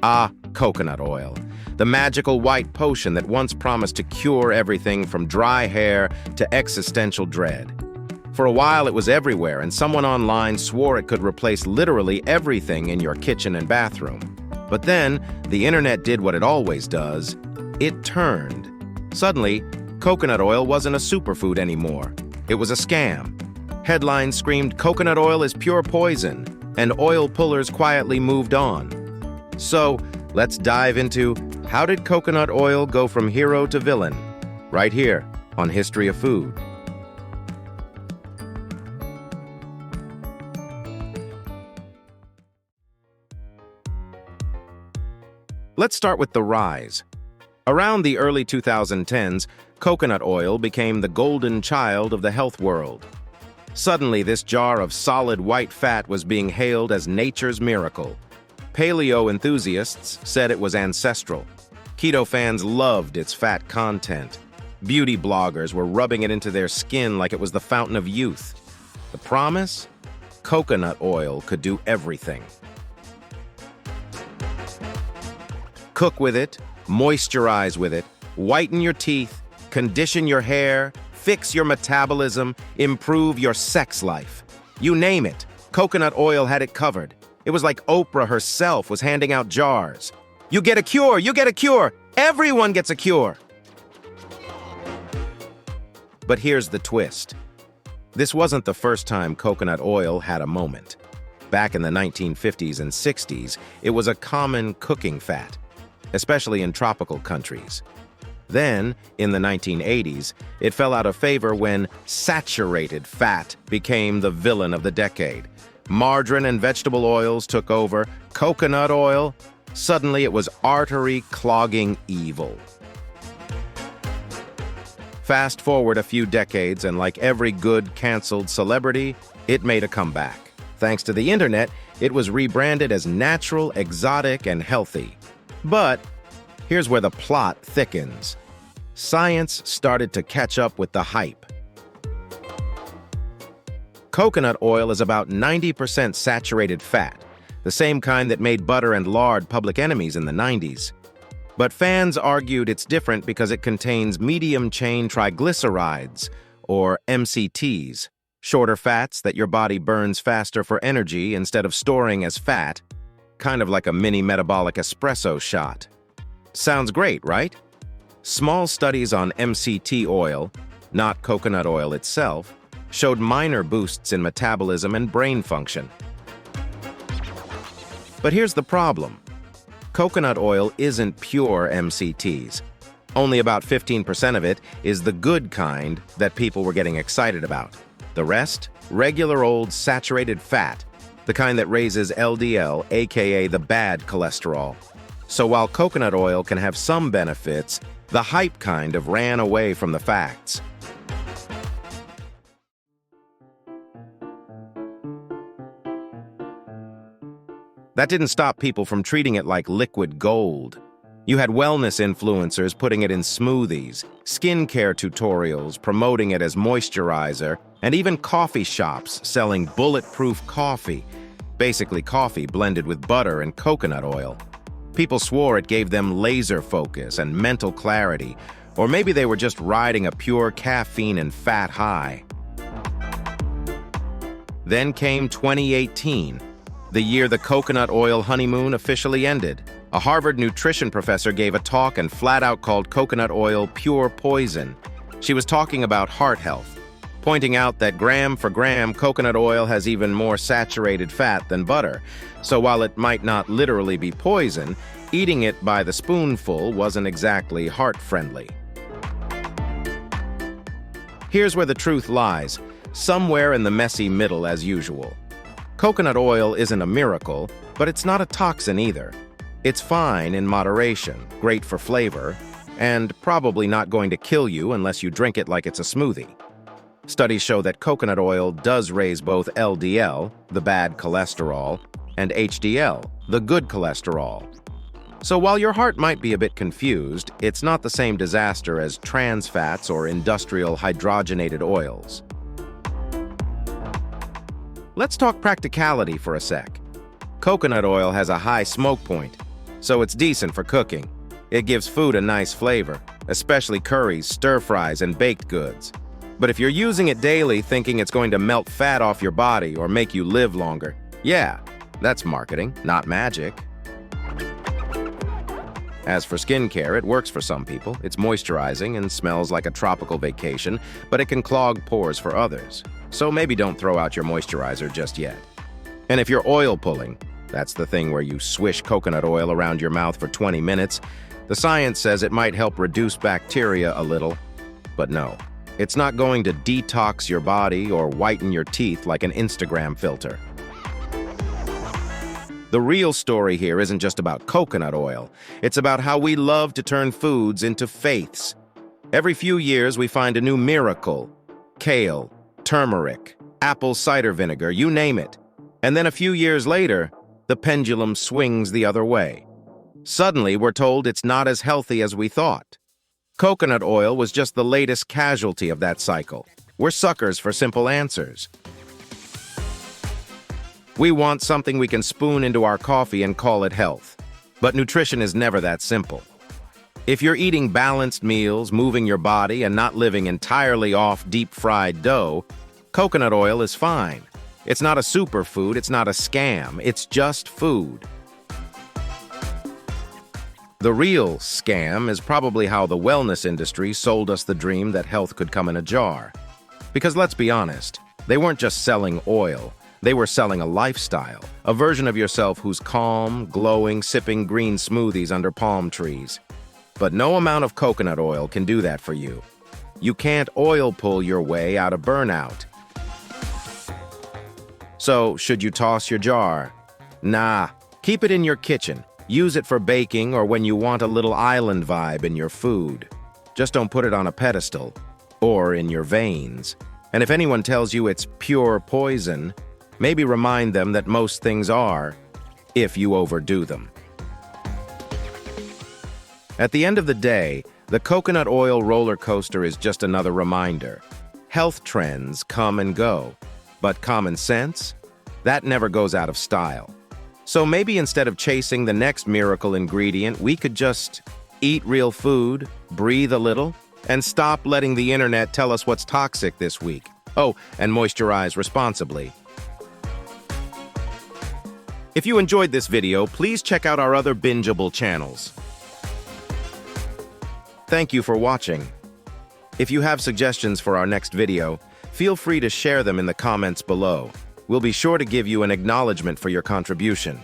Ah, coconut oil. The magical white potion that once promised to cure everything from dry hair to existential dread. For a while it was everywhere, and someone online swore it could replace literally everything in your kitchen and bathroom. But then, the internet did what it always does. It turned. Suddenly, coconut oil wasn't a superfood anymore. It was a scam. Headlines screamed, "Coconut oil is pure poison," and oil pullers quietly moved on. So, let's dive into how did coconut oil go from hero to villain? Right here on History of Food. Let's start with the rise. Around the early 2010s, coconut oil became the golden child of the health world. Suddenly, this jar of solid white fat was being hailed as nature's miracle. Paleo enthusiasts said it was ancestral. Keto fans loved its fat content. Beauty bloggers were rubbing it into their skin like it was the fountain of youth. The promise? Coconut oil could do everything. Cook with it, moisturize with it, whiten your teeth, condition your hair, fix your metabolism, improve your sex life. You name it, coconut oil had it covered. It was like Oprah herself was handing out jars. You get a cure, you get a cure, everyone gets a cure. But here's the twist. This wasn't the first time coconut oil had a moment. Back in the 1950s and 60s, it was a common cooking fat, especially in tropical countries. Then, in the 1980s, it fell out of favor when saturated fat became the villain of the decade. Margarine and vegetable oils took over. Coconut oil, suddenly it was artery-clogging evil. Fast forward a few decades, and like every good canceled celebrity, it made a comeback. Thanks to the internet, it was rebranded as natural, exotic, and healthy. But here's where the plot thickens. Science started to catch up with the hype. Coconut oil is about 90% saturated fat, the same kind that made butter and lard public enemies in the 90s. But fans argued it's different because it contains medium-chain triglycerides, or MCTs, shorter fats that your body burns faster for energy instead of storing as fat, kind of like a mini metabolic espresso shot. Sounds great, right? Small studies on MCT oil, not coconut oil itself, showed minor boosts in metabolism and brain function. But here's the problem. Coconut oil isn't pure MCTs. Only about 15% of it is the good kind that people were getting excited about. The rest, regular old saturated fat, the kind that raises LDL, aka the bad cholesterol. So while coconut oil can have some benefits, the hype kind of ran away from the facts. That didn't stop people from treating it like liquid gold. You had wellness influencers putting it in smoothies, skincare tutorials promoting it as moisturizer, and even coffee shops selling Bulletproof coffee, basically coffee blended with butter and coconut oil. People swore it gave them laser focus and mental clarity, or maybe they were just riding a pure caffeine and fat high. Then came 2018, the year the coconut oil honeymoon officially ended. A Harvard nutrition professor gave a talk and flat out called coconut oil pure poison. She was talking about heart health, pointing out that gram for gram, coconut oil has even more saturated fat than butter. So while it might not literally be poison, eating it by the spoonful wasn't exactly heart-friendly. Here's where the truth lies, somewhere in the messy middle as usual. Coconut oil isn't a miracle, but it's not a toxin either. It's fine in moderation, great for flavor, and probably not going to kill you unless you drink it like it's a smoothie. Studies show that coconut oil does raise both LDL, the bad cholesterol, and HDL, the good cholesterol. So while your heart might be a bit confused, it's not the same disaster as trans fats or industrial hydrogenated oils. Let's talk practicality for a sec. Coconut oil has a high smoke point, so it's decent for cooking. It gives food a nice flavor, especially curries, stir-fries, and baked goods. But if you're using it daily thinking it's going to melt fat off your body or make you live longer, yeah, that's marketing, not magic. As for skincare, it works for some people. It's moisturizing and smells like a tropical vacation, but it can clog pores for others. So maybe don't throw out your moisturizer just yet. And if you're oil pulling, that's the thing where you swish coconut oil around your mouth for 20 minutes, the science says it might help reduce bacteria a little. But no, it's not going to detox your body or whiten your teeth like an Instagram filter. The real story here isn't just about coconut oil. It's about how we love to turn foods into faiths. Every few years, we find a new miracle. Kale, turmeric, apple cider vinegar, you name it. And then a few years later, the pendulum swings the other way. Suddenly, we're told it's not as healthy as we thought. Coconut oil was just the latest casualty of that cycle. We're suckers for simple answers. We want something we can spoon into our coffee and call it health. But nutrition is never that simple. If you're eating balanced meals, moving your body, and not living entirely off deep-fried dough, coconut oil is fine. It's not a superfood, it's not a scam, it's just food. The real scam is probably how the wellness industry sold us the dream that health could come in a jar. Because let's be honest, they weren't just selling oil. They were selling a lifestyle, a version of yourself who's calm, glowing, sipping green smoothies under palm trees. But no amount of coconut oil can do that for you. You can't oil pull your way out of burnout. So, should you toss your jar? Nah, keep it in your kitchen. Use it for baking or when you want a little island vibe in your food. Just don't put it on a pedestal or in your veins. And if anyone tells you it's pure poison, maybe remind them that most things are, if you overdo them. At the end of the day, the coconut oil roller coaster is just another reminder. Health trends come and go, but common sense? That never goes out of style. So maybe instead of chasing the next miracle ingredient, we could just eat real food, breathe a little, and stop letting the internet tell us what's toxic this week. Oh, and moisturize responsibly. If you enjoyed this video, please check out our other bingeable channels. Thank you for watching. If you have suggestions for our next video, feel free to share them in the comments below. We'll be sure to give you an acknowledgement for your contribution.